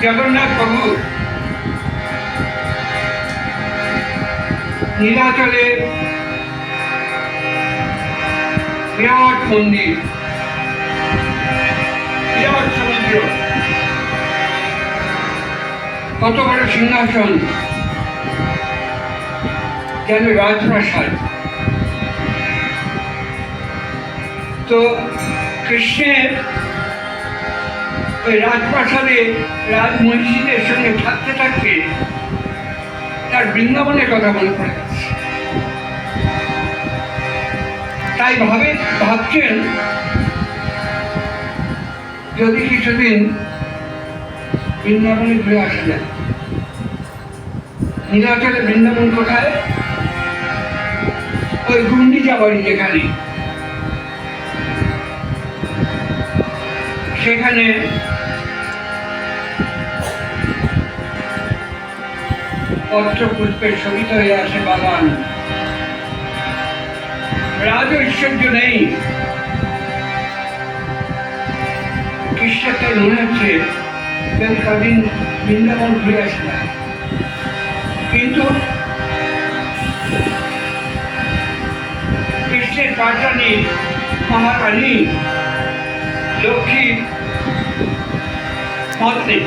জগন্নাথ প্রভু নীলাচলে বিরাট মন্দির, বিরাট সমুদ্র, কত বড় সিংহাসন, যেন রাজপ্রাসাদ। তো কৃষ্ণের ওই রাজপ্রাসাদে রাজমহিষীদের সঙ্গে থাকতে থাকতে তার বৃন্দাবনের কথা মনে পড়ে গেছে। তাই ভাবছেন যদি কিছুদিন বৃন্দাবনে ঘুরে আসা যায়। নীলাচলে বৃন্দাবন কোথায়? ওই গুন্ডিচা বাড়ি যেখানে, সেখানে পত্র পুষ্পের শোভিত হয়ে আসে বাগান। রাজ ঐশ্বর্য নেই। কৃষ্ণের তাই মনে হচ্ছে যদি কদিন বৃন্দাবন ঘুরে আসে না। কিন্তু কৃষ্ণের পাঠানি মহারানী লক্ষ্মী মত নেই।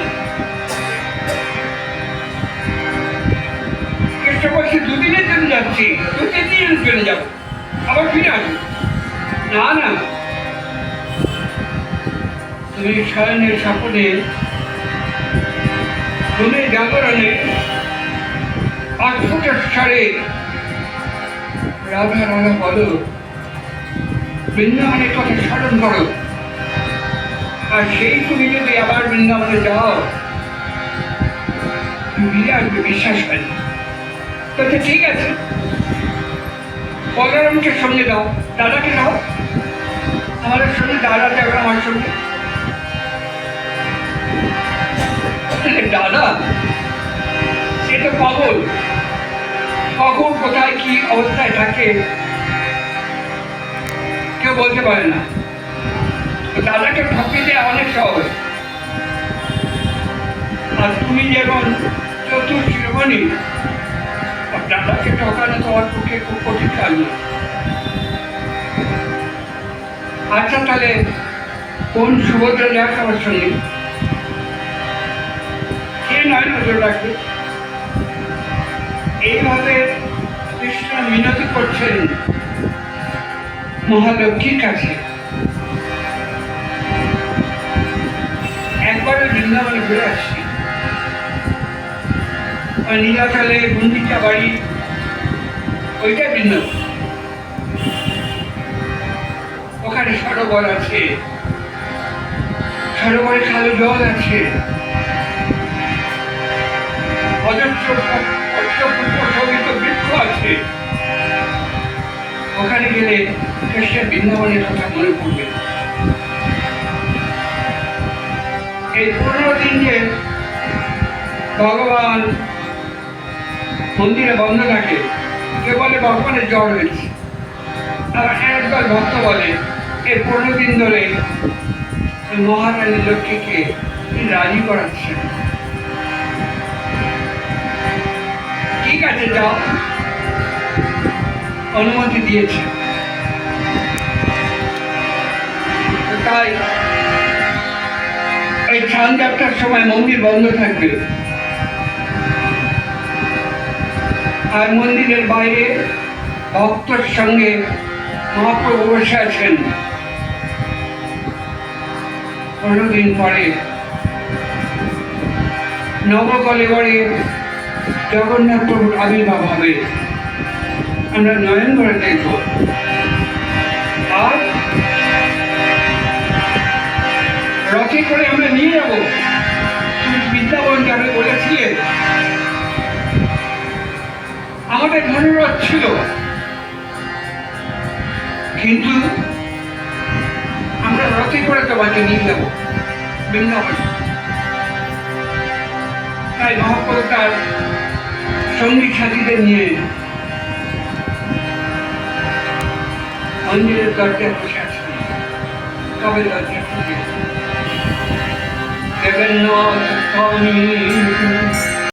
কৃষ্ণ বলছে দুদিনের জন্য যাচ্ছি, দু-তিন দিনের জন্য যাবো, আবার ফিরে আসবো। না না, তুমি শয়নের স্বপ্নে তুমি জাগরণে অদ্ভুত স্বরে রাধা রাধা বলো, বৃন্দাবনের কথা স্মরণ করো। আর সেই তুমি যদি আবার বৃন্দাবনে যাও, ফিরে আসবে, বিশ্বাস হয় না। তো ঠিক আছে, বলরামকে সঙ্গে দাও, দাদাকে দাও, আমাদের সঙ্গে দাদা যাবে আমার সঙ্গে। দাদা সে তো পাগল, কখন কোথায় কি অবস্থায় থাকে কেউ বলতে পারে না। দাদাকে ঠকিয়ে দেওয়া অনেক সহজ। আর তুমি যেমন চতুর শিরোমণি, দাদাকে ঠকানো তোমার পক্ষে খুব কঠিন কাজ না। আচ্ছা তাহলে কোন সুভদ্রা যাক আমার সঙ্গে, কে নয় নজর রাখবে। এইভাবে কৃষ্ণ মিনতি করছেন মহালক্ষ্মীর কাছে। একবারে বৃন্দাবনে ঘুরে আসছি, নীলাচলে গুন্ডিচা বাড়ি, ওইটাই বৃন্দাবন। ওখানে সরোবর আছে, সরোবরে কালো জল আছে, অজস্র শোভিত বৃক্ষ আছে। ওখানে গেলে কৃষ্ণের বৃন্দাবনের কথা মনে পড়বে। এই 15 দিন যে ভগবান মন্দিরে বন্ধ থাকে, কেউ বলে ভগবানের জ্বর হয়েছে, আর একদল ভক্ত বলে এই 15 দিন ধরে মহারানী লক্ষ্মীকে রাজি করাচ্ছে। ঠিক আছে, যাও, অনুমতি দিয়েছে। তাই এই স্নান যাত্রার সময় মন্দির বন্ধ থাকবে, আর মন্দিরের বাইরে ভক্তর সঙ্গে মহাপ্রভু বসে আছেন। 15 দিন পরে নবকলেবরে জগন্নাথ প্রভুর আবির্ভাব হবে, আমরা নয়ন ভরে দেখব। আর রথে করে আমরা নিয়ে যাবো। তুমি বৃন্দাবন যাবে বলেছিলে, আমাদের মনোরথ ছিল, কিন্তু আমরা রথে করে তোমাকে নিয়ে যাবো বৃন্দাবন। তাই মহাপ্রভু তার সঙ্গী সাথীদের নিয়ে মন্দিরের দরজায় বসে আছেন। কবে দরজা খুলে জগন্নাথ স্বামী